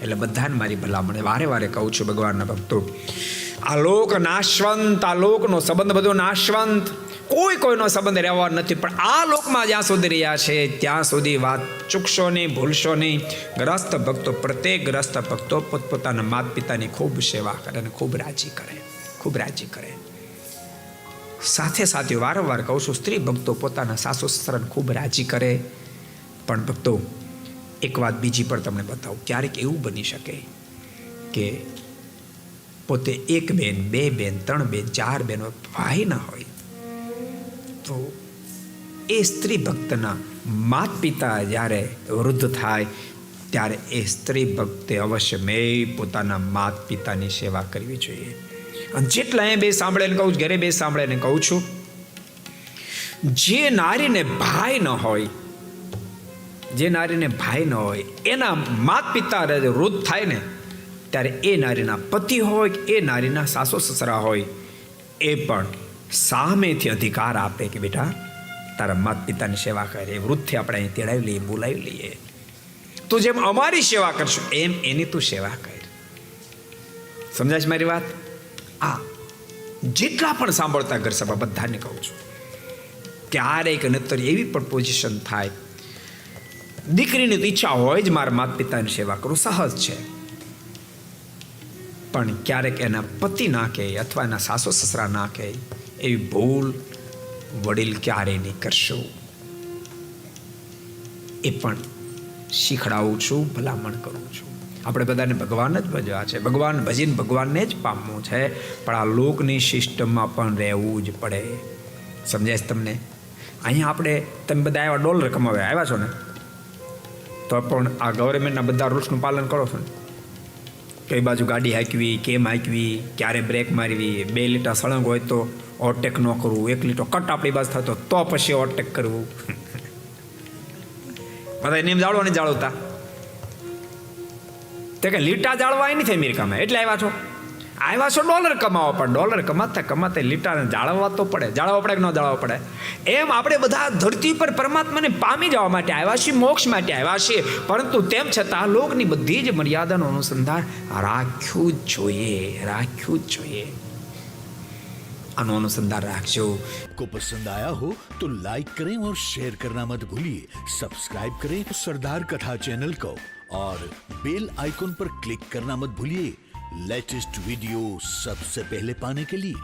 એટલે બધાને મારી ભલામણ વારે વારે કહું છું ભગવાનના ભક્તો, આ લોક નાશવંત, આ લોકનો સંબંધ બધો નાશવંત, કોઈનો સંબંધ રહેવા નથી. પણ આ લોકમાં જ્યાં સુધી રહ્યા છે ત્યાં સુધી વાત ચૂકશો નહીં, ભૂલશો નહીં. ગ્રસ્ત ભક્તો, પ્રત્યેક ગ્રસ્ત ભક્તો પોતપોતાના માતા પિતાની ખૂબ સેવા કરે અને ખૂબ રાજી કરે, ખૂબ રાજી કરે. સાથે સાથે વારંવાર કહું છું, સ્ત્રી ભક્તો પોતાના સાસુ સસરાને ખૂબ રાજી કરે. પણ ભક્તો, એક વાત બીજી પણ તમને બતાવું. ક્યારેક એવું બની શકે કે પોતે એક બેન, બે બેન, ત્રણ બેન, ચાર બેન, ભાઈ ના હોય, તો એ સ્ત્રી ભક્તના માત પિતા જ્યારે વૃદ્ધ થાય ત્યારે એ સ્ત્રી ભક્તે અવશ્ય મેં પોતાના માત પિતાની સેવા કરવી જોઈએ. અને જેટલા એ બે સાંભળે કહું છું, ઘરે બે સાંભળે કહું છું, જે નારીને ભાઈ ન હોય, જે નારીને ભાઈ ન હોય, એના માત પિતા વૃદ્ધ થાય ને ત્યારે એ નારીના પતિ હોય કે એ નારીના સાસુ સસરા હોય, એ પણ સામેથી અધિકાર આપે કે બેટા તારા માત પિતાની સેવા કરે. વૃદ્ધથી આપણે અહીં તેડાવી લઈએ, બોલાવી લઈએ. તું જેમ અમારી સેવા કરશું એમ એની તું સેવા કર. સમજાય છે મારી વાત? આ જેટલા પણ સાંભળતા ઘર સભા બધાને કહું છું, ક્યારેક નતર એવી પણ પોઝિશન થાય, દીકરીની તો ઈચ્છા હોય જ મારા માતા પિતાની સેવા કરું, સહજ છે. પણ ક્યારેક એના પતિ ના કહે અથવા એના સાસુ સસરા ના કહે, એવી ભૂલ વડીલ ક્યારેય નહીં કરશો. એ પણ શીખડાવું છું, ભલામણ કરું છું. આપણે બધાને ભગવાન જ ભજવા છે, ભગવાન ભજીને ભગવાનને જ પામવું છે. પણ આ લોકની સિસ્ટમમાં પણ રહેવું જ પડે. સમજાય છે તમને? અહીંયા આપણે તમે બધા આવ્યા ડોલર કમાવે આવ્યા છો ને, તો પણ આ ગવર્મેન્ટના બધા રૂલ્સનું પાલન કરો છો ને? કઈ બાજુ ગાડી હાંકવી, કેમ હાંકવી, ક્યારે બ્રેક મારવી, 2 લીટર સળંગ હોય તો ઓવરટેક ન કરવું, 1 લીટર કટ આપણી બાજુ થતો તો પછી ઓવરટેક કરવું. બધા નિયમ જાળવો નહીં જાળવતા. તે કે લીટા જાળવા નથી અમેરિકામાં, એટલે આવ્યા છો ડોલર કમાવા. પણ ડોલર કમાતા કમાતા લીટાને જાળવવા તો પડે. જાળવવા પડે કે ન જાળવવા પડે? એમ આપણે બધા ધરતી પર પરમાત્માને પામી જવા માટે આવ્યા છીએ, મોક્ષ માટે આવ્યા છીએ. પરંતુ તેમ છતાં લોકની બધી જ મર્યાદાનું અનુસંધાન રાખ્યું જ જોઈએ, રાખ્યું જ જોઈએ. આનું અનુસંધાન રાખજો. को पसंद आया हो तो लाइक करें और शेयर करना मत भूलिए. सब्सक्राइब करें सरदार कथा चैनल को और बेल आइकॉन पर क्लिक करना मत भूलिए लेटेस्ट वीडियो सबसे पहले पाने के लिए.